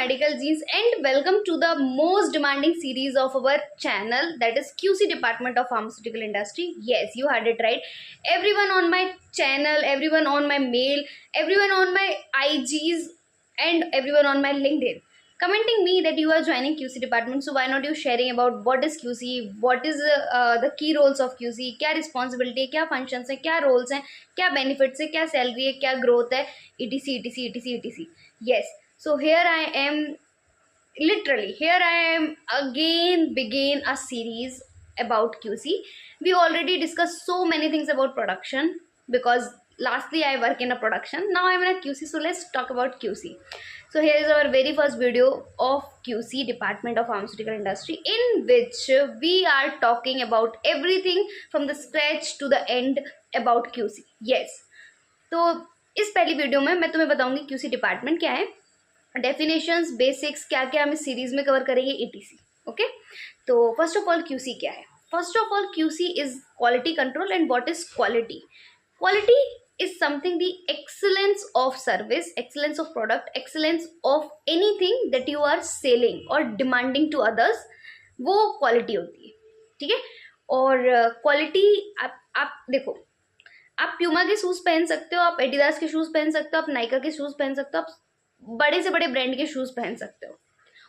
Medical Genes and welcome to the most demanding series of our channel, that is QC department of pharmaceutical industry. Yes, you heard it right. Everyone on my channel, everyone on my mail, everyone on my IGs and everyone on my LinkedIn commenting me that you are joining QC department. So why not you sharing about what is QC, what is the key roles of QC, क्या responsibility है, क्या functions है, क्या roles हैं, क्या benefits है, क्या salary है, क्या growth है, etc etc etc etc. Yes, so here I am, literally here I am again begin a series about QC. We already discussed so many things about production because lastly I work in a production. Now I'm in a QC, so let's talk about QC. So here is our very first video of QC department of pharmaceutical industry, in which we are talking about everything from the scratch to the end about QC. Yes, तो इस पहली video में मैं तुम्हें बताऊंगी QC department क्या है, definitions, basics, क्या क्या हम इस सीरीज में कवर करेंगे, etc. ओके, तो फर्स्ट ऑफ ऑल QC क्या है? First of all QC is quality control. And what is quality? Quality is something the excellence of service, excellence of product, excellence of anything that you are selling or demanding to others, वो quality होती है. ठीक है, और quality आप देखो, आप Puma के शूज पहन सकते हो, आप एडिडास के शूज पहन सकते हो, आप नाइका के शूज पहन सकते हो, आप बड़े से बड़े ब्रांड के शूज पहन सकते हो,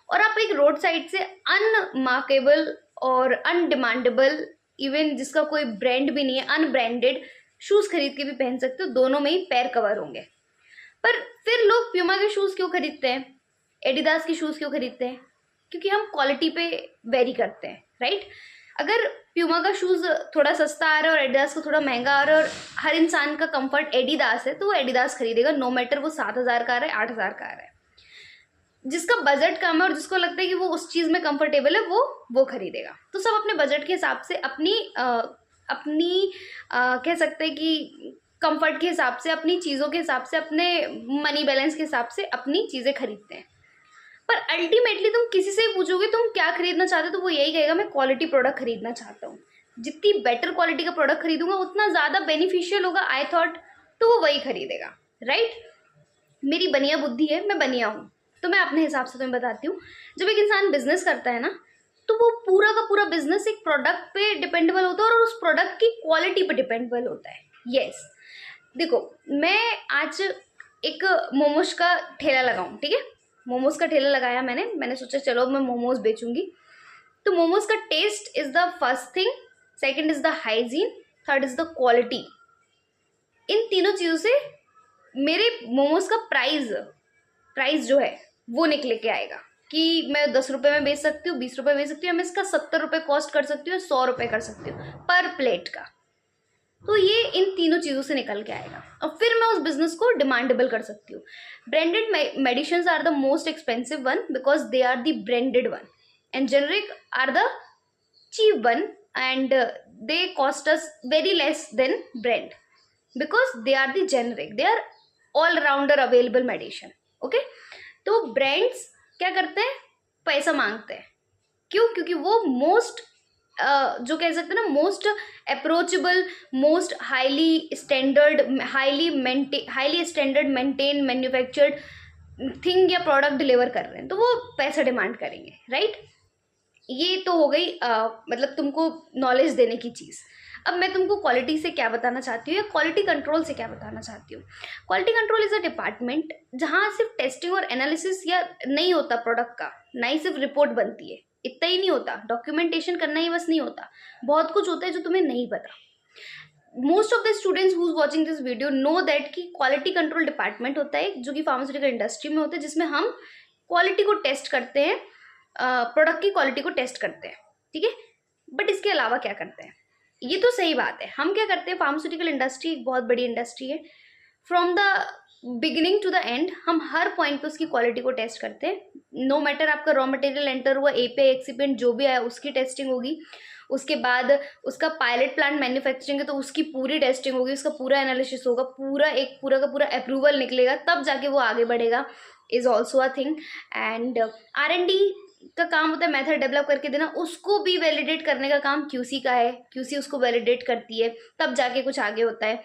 और आप एक रोड साइड से अनमार्केबल और अनडिमांडेबल, इवन जिसका कोई ब्रांड भी नहीं है, अनब्रांडेड शूज खरीद के भी पहन सकते हो. दोनों में ही पैर कवर होंगे. पर फिर लोग प्यूमा के शूज क्यों खरीदते हैं, एडिडास के शूज क्यों खरीदते हैं? क्योंकि हम क्वालिटी पे वेरी करते हैं, राइट? अगर प्यूमा का शूज थोड़ा सस्ता आ रहा है और एडिडास का थोड़ा महंगा आ रहा है और हर इंसान का कंफर्ट एडिडास है, तो वो एडिडास खरीदेगा, नो मैटर वो 7,000 का आ रहा है, 8,000 का आ रहा है. जिसका बजट कम है और जिसको लगता है कि वो उस चीज़ में कंफर्टेबल है, वो खरीदेगा. तो सब अपने बजट के हिसाब से, अपनी कह सकते हैं कि कंफर्ट के हिसाब से, अपनी चीज़ों के हिसाब से, अपने मनी बैलेंस के हिसाब से अपनी चीज़ें खरीदते हैं. पर अल्टीमेटली तुम किसी से ही पूछोगे तुम क्या खरीदना चाहते हो, तो वो यही कहेगा मैं क्वालिटी प्रोडक्ट खरीदना चाहता हूँ. जितनी बेटर क्वालिटी का प्रोडक्ट खरीदूंगा उतना ज़्यादा बेनिफिशियल होगा, आई थॉट, तो वो वही खरीदेगा, राइट? मेरी बनिया बुद्धि है, मैं बनिया हूँ, तो मैं अपने हिसाब से तुम्हें बताती हूँ. जब एक इंसान बिजनेस करता है ना, तो वो पूरा का पूरा बिजनेस एक प्रोडक्ट पे डिपेंडेबल होता है और उस प्रोडक्ट की क्वालिटी पे डिपेंडेबल होता है. यस, देखो मैं आज एक मोमोज का ठेला लगाऊं, ठीक है, मोमोज का ठेला लगाया मैंने सोचा चलो मैं मोमोज बेचूंगी. तो मोमोज का taste is the first thing, second is the hygiene, third is the quality. इन तीनों चीज़ों से मेरे मोमोज का प्राइस जो है वो निकले के आएगा कि मैं 10 रुपये में बेच सकती हूँ, 20 रुपये बेच सकती हूँ, मैं इसका 70 रुपये कॉस्ट कर सकती हूँ, 100 रुपये कर सकती हूँ पर प्लेट का. तो ये इन तीनों चीज़ों से निकल के आएगा और फिर मैं उस बिजनेस को डिमांडेबल कर सकती हूँ. Branded medicines are the most expensive one because they are the branded one, and generic are the cheap one, and they cost us very less than brand because they are the generic, they are all rounder available medicine. Okay, तो brands क्या करते हैं, पैसा मांगते हैं. क्यों? क्योंकि वो मोस्ट जो कह सकते हैं ना, most approachable, most highly standard, highly standard maintain manufactured thing या प्रोडक्ट डिलीवर कर रहे हैं, तो वो पैसा डिमांड करेंगे, राइट? ये तो हो गई मतलब तुमको नॉलेज देने की चीज़. अब मैं तुमको क्वालिटी से क्या बताना चाहती हूँ या क्वालिटी कंट्रोल से क्या बताना चाहती हूँ. Quality control is a department जहाँ सिर्फ टेस्टिंग और एनालिसिस या नहीं होता प्रोडक्ट का, ना ही सिर्फ रिपोर्ट बनती है, इतना ही नहीं होता, डॉक्यूमेंटेशन करना ही बस नहीं होता, बहुत कुछ होता है जो तुम्हें नहीं पता. Most of the students who is watching this video know that कि क्वालिटी कंट्रोल डिपार्टमेंट होता है जो कि फार्मास्यूटिकल इंडस्ट्री में होता है, जिसमें हम क्वालिटी को टेस्ट करते हैं, प्रोडक्ट की क्वालिटी को टेस्ट करते हैं, ठीक है. बट इसके अलावा क्या करते हैं, ये तो सही बात है. हम क्या करते हैं, फार्मास्यूटिकल इंडस्ट्री एक बहुत बड़ी इंडस्ट्री है. From the beginning to the end हम हर पॉइंट पे उसकी क्वालिटी को टेस्ट करते हैं. नो मैटर आपका रॉ मटेरियल एंटर हुआ, API एक्सिपेंट जो भी आया उसकी टेस्टिंग होगी. उसके बाद उसका पायलट प्लांट मैन्युफैक्चरिंग है तो उसकी पूरी टेस्टिंग होगी, उसका पूरा एनालिसिस होगा, पूरा का पूरा अप्रूवल निकलेगा, तब जाके वो आगे बढ़ेगा, is also a thing. And R&D का काम होता है मेथड डेवलप करके देना, उसको भी वैलिडेट करने का काम QC का है. QC उसको वैलिडेट करती है, तब जाके कुछ आगे होता है.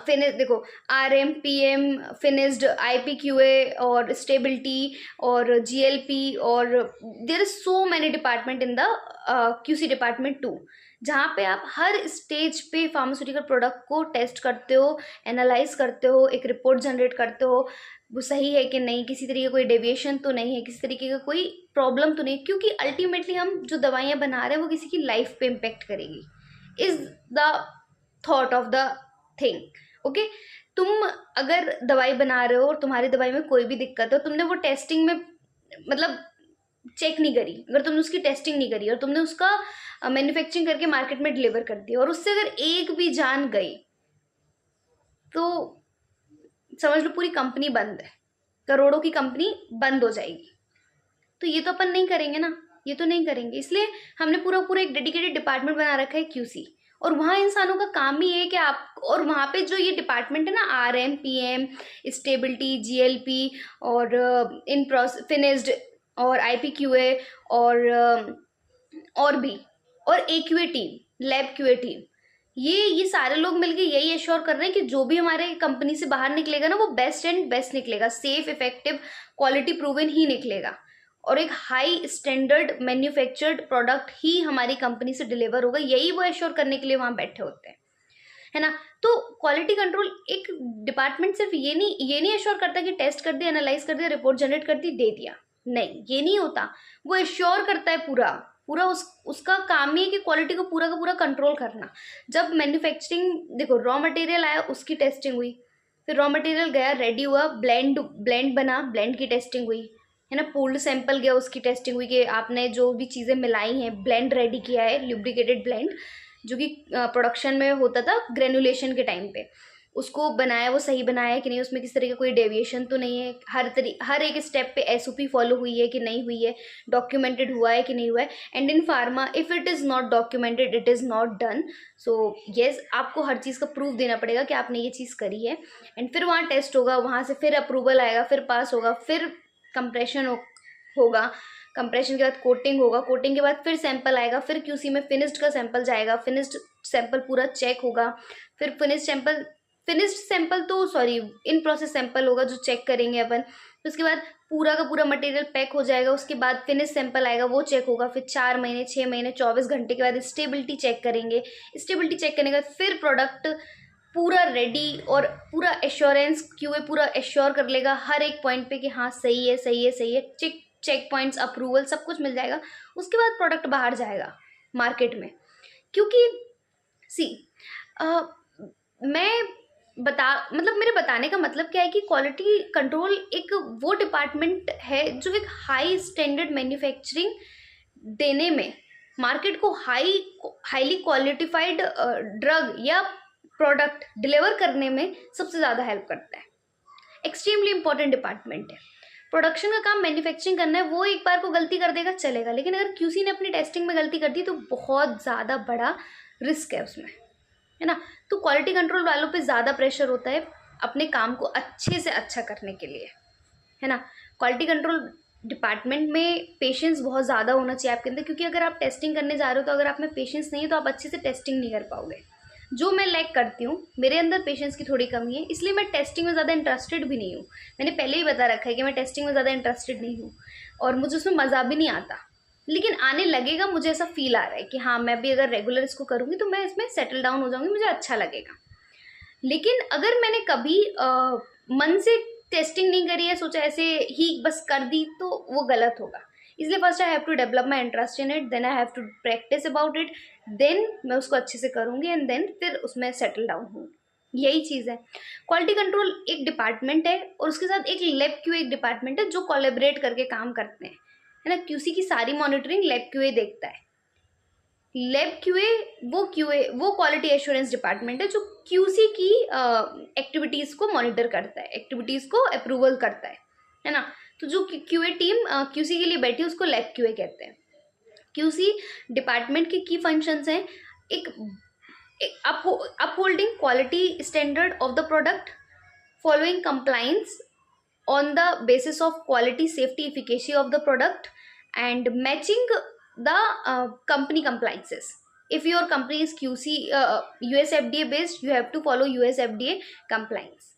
फिनिश देखो, RMPM, फिनिश्ड, IPQA और स्टेबिलिटी और GLP, और there is so many department in the QC department too, जहाँ पे आप हर स्टेज पे फार्मास्यूटिकल प्रोडक्ट को टेस्ट करते हो, एनालाइज करते हो, एक रिपोर्ट जनरेट करते हो, वो सही है कि नहीं, किसी तरीके का कोई डेविएशन तो नहीं है, किसी तरीके का कोई प्रॉब्लम तो नहीं, क्योंकि अल्टीमेटली हम जो दवाइयाँ बना रहे हैं वो किसी की लाइफ पे इम्पेक्ट करेगी, is the thought of the thing. Okay, तुम अगर दवाई बना रहे हो और तुम्हारी दवाई में कोई भी दिक्कत है, तुमने वो टेस्टिंग में मतलब चेक नहीं करी, अगर तुमने उसकी टेस्टिंग नहीं करी और तुमने उसका मैन्युफैक्चरिंग करके मार्केट में डिलीवर कर दिया और उससे अगर एक भी जान गई तो समझ लो पूरी कंपनी बंद है, करोड़ों की कंपनी बंद हो जाएगी। तो ये तो अपन नहीं करेंगे ना, ये तो नहीं करेंगे, इसलिए हमने पूरा पूरा एक डेडिकेटेड डिपार्टमेंट बना रखा है QC, और वहाँ इंसानों का काम ही है कि आप, और वहाँ पे जो ये डिपार्टमेंट है ना, RMPM, स्टेबिलिटी, GLP और इन फिनिश्ड और IPQA और भी, और AQA team, lab QA team, ये सारे लोग मिलके यही एश्योर कर रहे हैं कि जो भी हमारे कंपनी से बाहर निकलेगा ना वो बेस्ट एंड बेस्ट निकलेगा, सेफ, इफेक्टिव, क्वालिटी प्रूवन ही निकलेगा, और एक हाई स्टैंडर्ड मैन्युफैक्चर्ड प्रोडक्ट ही हमारी कंपनी से डिलीवर होगा, यही वो एश्योर करने के लिए वहाँ बैठे होते हैं, है ना। तो क्वालिटी कंट्रोल एक डिपार्टमेंट सिर्फ ये नहीं एश्योर करता कि टेस्ट कर दिया, एनालाइज कर दिया, रिपोर्ट जनरेट कर दी, दे दिया, नहीं, ये नहीं होता, वो एश्योर करता है पूरा उसका काम ही है कि क्वालिटी को पूरा का पूरा कंट्रोल करना। जब मैन्युफैक्चरिंग, देखो, रॉ मटेरियल आया, उसकी टेस्टिंग हुई, फिर रॉ मटेरियल गया, रेडी हुआ, ब्लेंड बना, ब्लेंड की टेस्टिंग हुई, है ना, पूल्ड सैंपल गया, उसकी टेस्टिंग हुई कि आपने जो भी चीज़ें मिलाई हैं, ब्लेंड रेडी किया है, ल्यूब्रिकेटेड ब्लेंड, जो कि प्रोडक्शन में होता था ग्रेनुलेशन के टाइम पे, उसको बनाया, वो सही बनाया है कि नहीं, उसमें किस तरह का कोई डेविएशन तो नहीं है, हर एक स्टेप पे SOP फॉलो हुई है कि नहीं हुई है, डॉक्यूमेंटेड हुआ है कि नहीं हुआ है। And in pharma if it is not documented, it is not done. So yes, आपको हर चीज़ का प्रूफ देना पड़ेगा कि आपने ये चीज़ करी है, एंड फिर वहाँ टेस्ट होगा, वहाँ से फिर अप्रूवल आएगा, फिर पास होगा, फिर कंप्रेशन होगा, कंप्रेशन के बाद कोटिंग होगा, कोटिंग के बाद फिर सैंपल आएगा, फिर QC में फिनिश्ड का सैंपल जाएगा, फिनिश्ड सैंपल पूरा चेक होगा, फिर फिनिश्ड सैंपल तो सॉरी इन प्रोसेस सैंपल होगा जो चेक करेंगे अपन, फिर उसके बाद पूरा का पूरा मटेरियल पैक हो जाएगा, उसके बाद फिनिश सैंपल आएगा, वो चेक होगा, फिर 4 महीने 6 महीने 24 घंटे के बाद स्टेबिलिटी चेक करेंगे, स्टेबिलिटी चेक करने के बाद फिर प्रोडक्ट पूरा रेडी, और पूरा एश्योरेंस QA पूरा एश्योर कर लेगा हर एक पॉइंट पे कि हाँ सही है सही है सही है, चेक पॉइंट्स, अप्रूवल, सब कुछ मिल जाएगा, उसके बाद प्रोडक्ट बाहर जाएगा मार्केट में। क्योंकि मेरे बताने का मतलब क्या है कि क्वालिटी कंट्रोल एक वो डिपार्टमेंट है जो एक हाई स्टैंडर्ड मैन्युफैक्चरिंग देने में, मार्केट को हाईली क्वालिटिफाइड ड्रग या प्रोडक्ट डिलीवर करने में सबसे ज़्यादा हेल्प करता है। एक्सट्रीमली इंपॉर्टेंट डिपार्टमेंट है। प्रोडक्शन का काम मैन्युफैक्चरिंग करना है, वो एक बार को गलती कर देगा चलेगा, लेकिन अगर QC ने अपनी टेस्टिंग में गलती कर दी तो बहुत ज़्यादा बड़ा रिस्क है उसमें, है ना। तो क्वालिटी कंट्रोल वालों पे ज़्यादा प्रेशर होता है अपने काम को अच्छे से अच्छा करने के लिए, है ना। क्वालिटी कंट्रोल डिपार्टमेंट में पेशेंस बहुत ज़्यादा होना चाहिए आपके अंदर, क्योंकि अगर आप टेस्टिंग करने जा रहे हो तो अगर आप में पेशेंस नहीं है तो आप अच्छे से टेस्टिंग नहीं कर पाओगे, जो मैं लैक करती हूँ, मेरे अंदर पेशेंस की थोड़ी कमी है, इसलिए मैं टेस्टिंग में ज़्यादा इंटरेस्टेड भी नहीं हूँ। मैंने पहले ही बता रखा है कि मैं टेस्टिंग में ज़्यादा इंटरेस्टेड नहीं हूँ और मुझे उसमें मज़ा भी नहीं आता, लेकिन आने लगेगा, मुझे ऐसा फील आ रहा है कि हाँ मैं भी अगर रेगुलर इसको करूँगी तो मैं इसमें सेटल डाउन हो जाऊँगी, मुझे अच्छा लगेगा। लेकिन अगर मैंने कभी मन से टेस्टिंग नहीं करी है, सोचा ऐसे ही बस कर दी, तो वो गलत होगा। इसलिए first I have to develop my interest in it, then I have to practice about it, then मैं उसको अच्छे से करूँगी एंड देन फिर उसमें सेटल डाउन हूँ। यही चीज़ है। क्वालिटी कंट्रोल एक डिपार्टमेंट है और उसके साथ एक लैब QA एक डिपार्टमेंट है जो कोलैबोरेट करके काम करते हैं, है ना। QC की सारी मॉनिटरिंग लैब QA देखता है। लैब QA वो क्वालिटी एश्योरेंस डिपार्टमेंट है जो QC की एक्टिविटीज़ को मॉनिटर करता है, एक्टिविटीज़ को अप्रूवल करता है ना। तो जो QA टीम QC के लिए बैठी है उसको लैब QA कहते हैं। QC डिपार्टमेंट के की फंक्शंस हैं, एक upholding quality standard of the product, following compliance on the basis of quality, safety, efficacy of the product, and matching the company compliances, if your company is QC US FDA based, you have to follow US FDA compliance.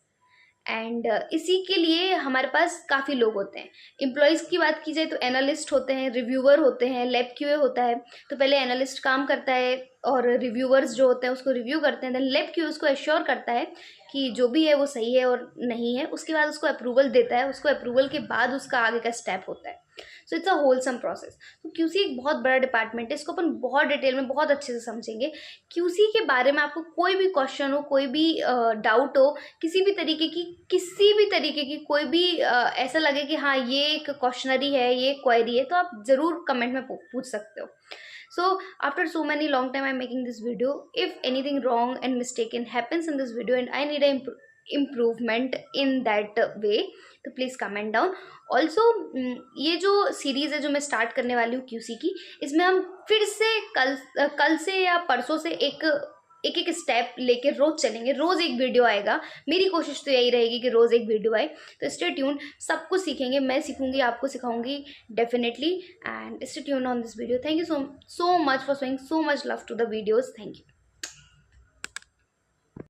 And इसी के लिए हमारे पास काफ़ी लोग होते हैं. Employees की बात की जाए तो एनालिस्ट होते हैं, रिव्यूअर होते हैं, लैब क्यूए होता है. तो पहले एनालिस्ट काम करता है और रिव्यूअर्स जो होते हैं उसको रिव्यू करते हैं. देन लैब क्यूए उसको एश्योर करता है कि जो भी है वो सही है और नहीं है. उसके बाद उसको अप्रूवल देता है. उसको अप्रूवल के बाद उसका आगे का स्टेप होता है. So it's a wholesome process. तो क्यूसी एक बहुत बड़ा डिपार्टमेंट है. इसको अपन बहुत डिटेल में बहुत अच्छे से समझेंगे. क्यूसी के बारे में आपको कोई भी क्वेश्चन हो, कोई भी डाउट हो, किसी भी तरीके की कोई भी ऐसा लगे कि हाँ ये एक क्वेश्चनरी है, ये क्वेरी है, तो आप ज़रूर कमेंट में पूछ सकते हो. So after so many long time I'm making this video. If anything wrong and mistaken happens in this video and I need a improvement in that way, तो प्लीज़ कमेंट डाउन. ऑल्सो ये जो series है जो मैं start करने वाली हूँ QC की, इसमें हम फिर से कल से या परसों से एक स्टेप लेके रोज़ चलेंगे. रोज़ एक वीडियो आएगा. मेरी कोशिश तो यही रहेगी कि रोज़ एक वीडियो आए. तो स्टे ट्यून. सब कुछ सीखेंगे. मैं सीखूंगी, आपको सिखाऊंगी definitely. And stay tune on this video. Thank you so much for showing so much love to the videos. Thank you.